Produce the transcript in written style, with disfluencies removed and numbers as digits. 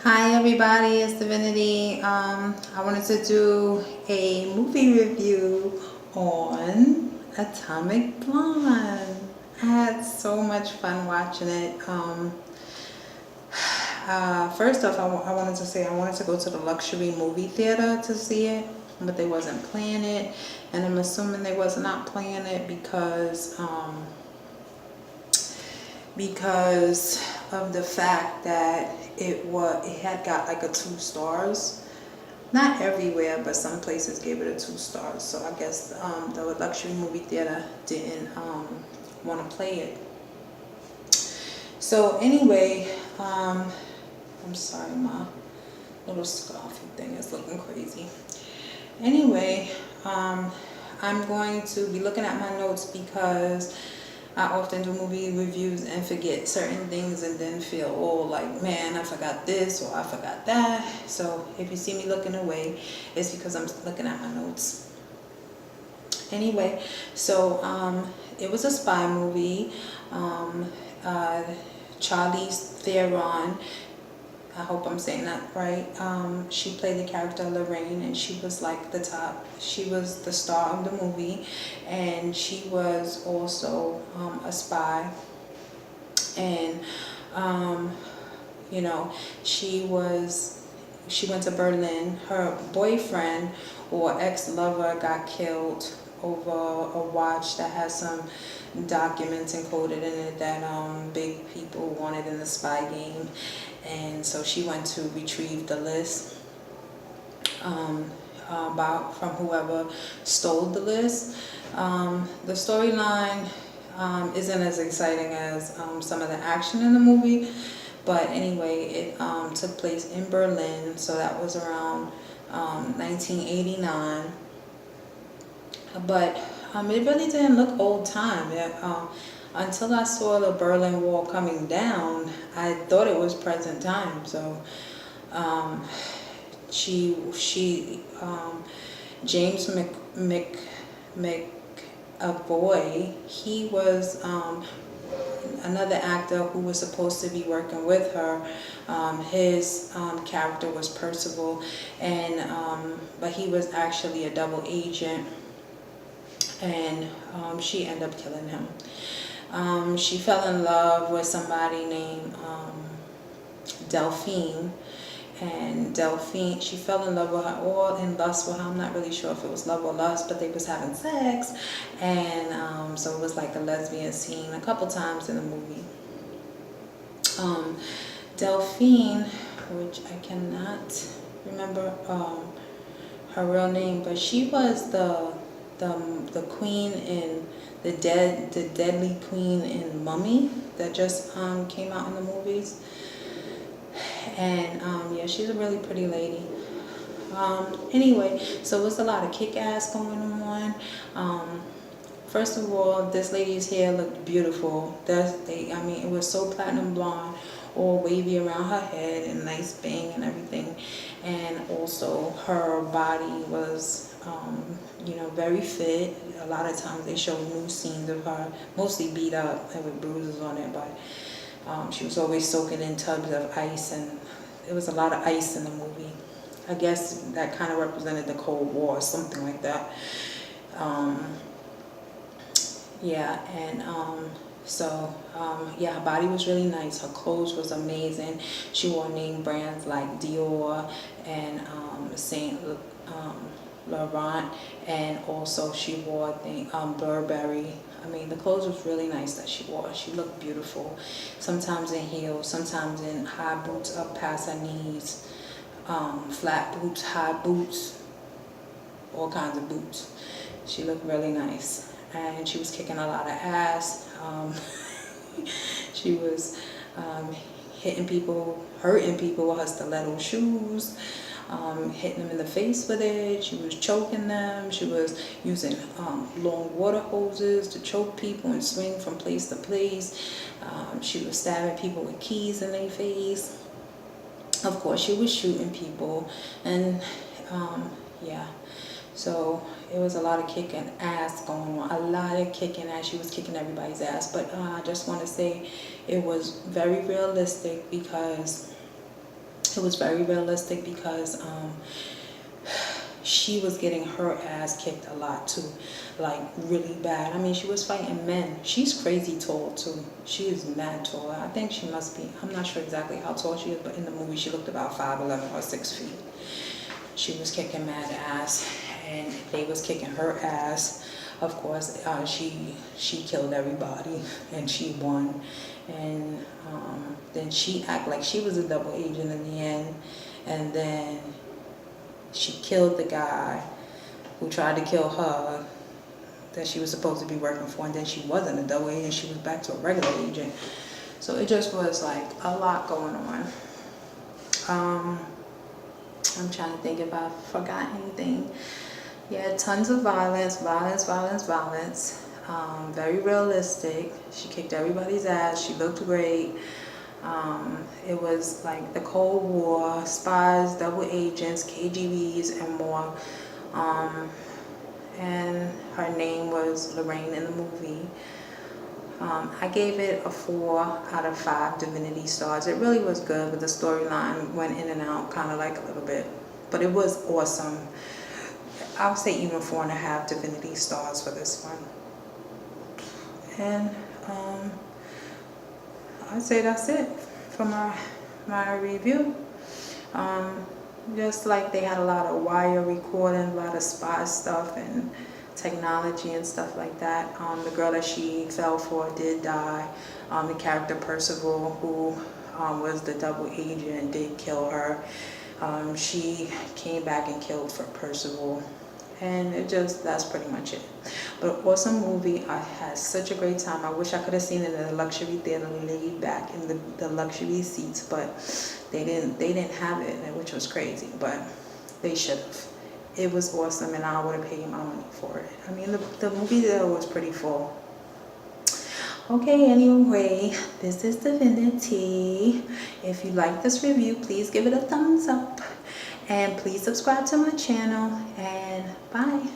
Hi everybody, it's Divinity. I wanted to do a movie review on Atomic Blonde. I had so much fun watching it. First off, I wanted to say I wanted to go to the luxury movie theater to see it, but they wasn't playing it, and I'm assuming they was not playing it because of the fact that it had got like a 2 stars. Not everywhere, but some places gave it a 2 stars. So I guess the luxury movie theater didn't want to play it. So anyway, I'm sorry, my little scarfy thing is looking crazy. Anyway, I'm going to be looking at my notes because I often do movie reviews and forget certain things and then feel, oh, like, man, I forgot this or I forgot that. So if you see me looking away, it's because I'm looking at my notes. Anyway, so it was a spy movie. Charlize Theron, I hope I'm saying that right. She played the character Lorrain, and she was like she was the star of the movie, and she was also a spy. And you know, she went to Berlin. Her boyfriend or ex-lover got killed over a watch that has some documents encoded in it that big people wanted in the spy game. And so she went to retrieve the list from whoever stole the list. The storyline isn't as exciting as some of the action in the movie, but anyway, it took place in Berlin, so that was around 1989. But it really didn't look old time. Until I saw the Berlin Wall coming down, I thought it was present time. So James McAvoy, he was another actor who was supposed to be working with her. His character was Persvil, and but he was actually a double agent, and she ended up killing him. She fell in love with somebody named Delphine, and Delphine, she fell in love with her or in lust with her. I'm not really sure if it was love or lust, but they was having sex, and so it was like a lesbian scene a couple times in the movie. Delphine, which I cannot remember her real name, but she was the queen in the deadly queen in Mummy that just came out in the movies. And yeah, she's a really pretty lady. Anyway, so it was a lot of kick-ass going on. First of all, this lady's hair looked beautiful. I mean, it was so platinum blonde, all wavy around her head and nice bang and everything. And also her body was you know, very fit. A lot of times they show new scenes of her, mostly beat up and with bruises on it, but she was always soaking in tubs of ice, and there was a lot of ice in the movie. I guess that kind of represented the Cold War or something like that. Yeah, and yeah, her body was really nice. Her clothes was amazing. She wore name brands like Dior and Saint Laurent, and also she wore Burberry. I mean, the clothes was really nice that she wore. She looked beautiful. Sometimes in heels, sometimes in high boots up past her knees, flat boots, high boots, all kinds of boots. She looked really nice, and she was kicking a lot of ass. She was hitting people, hurting people with her stiletto shoes. Hitting them in the face with it. She was choking them. She was using long water hoses to choke people and swing from place to place. She was stabbing people with keys in their face. Of course, she was shooting people, and yeah. So it was a lot of kicking ass going on. A lot of kicking ass. She was kicking everybody's ass. But I just want to say it was very realistic because It was very realistic because she was getting her ass kicked a lot too, like really bad. I mean, she was fighting men. She's crazy tall too. She is mad tall. I think she must be, I'm not sure exactly how tall she is, but in the movie she looked about 5'11" or 6 feet. She was kicking mad ass, and they was kicking her ass. Of course, she killed everybody, and she won. And then she acted like she was a double agent in the end, and then she killed the guy who tried to kill her that she was supposed to be working for, and then she wasn't a double agent, she was back to a regular agent. So it just was like a lot going on. I'm trying to think if I forgot anything. Yeah, tons of violence. Very realistic. She kicked everybody's ass. She looked great. It was like the Cold War, spies, double agents, KGBs, and more. And her name was Lorrain in the movie. I gave it a 4 out of 5 Divinity stars. It really was good, but the storyline went in and out kind of like a little bit. But it was awesome. I would say even 4.5 Divinity stars for this one. And I'd say that's it for my review. Just like they had a lot of wire recording, a lot of spy stuff and technology and stuff like that. The girl that she fell for did die. The character Persvil, who was the double agent, did kill her. She came back and killed for Persvil. And that's pretty much it. But awesome movie. I had such a great time. I wish I could have seen it in a luxury theater, laid back in the luxury seats, but they didn't have it, which was crazy, but they should have. It was awesome, and I would have paid my money for it. I mean, the movie there was pretty full. Okay, anyway, this is Divinity. If you like this review, please give it a thumbs up. And please subscribe to my channel. And bye.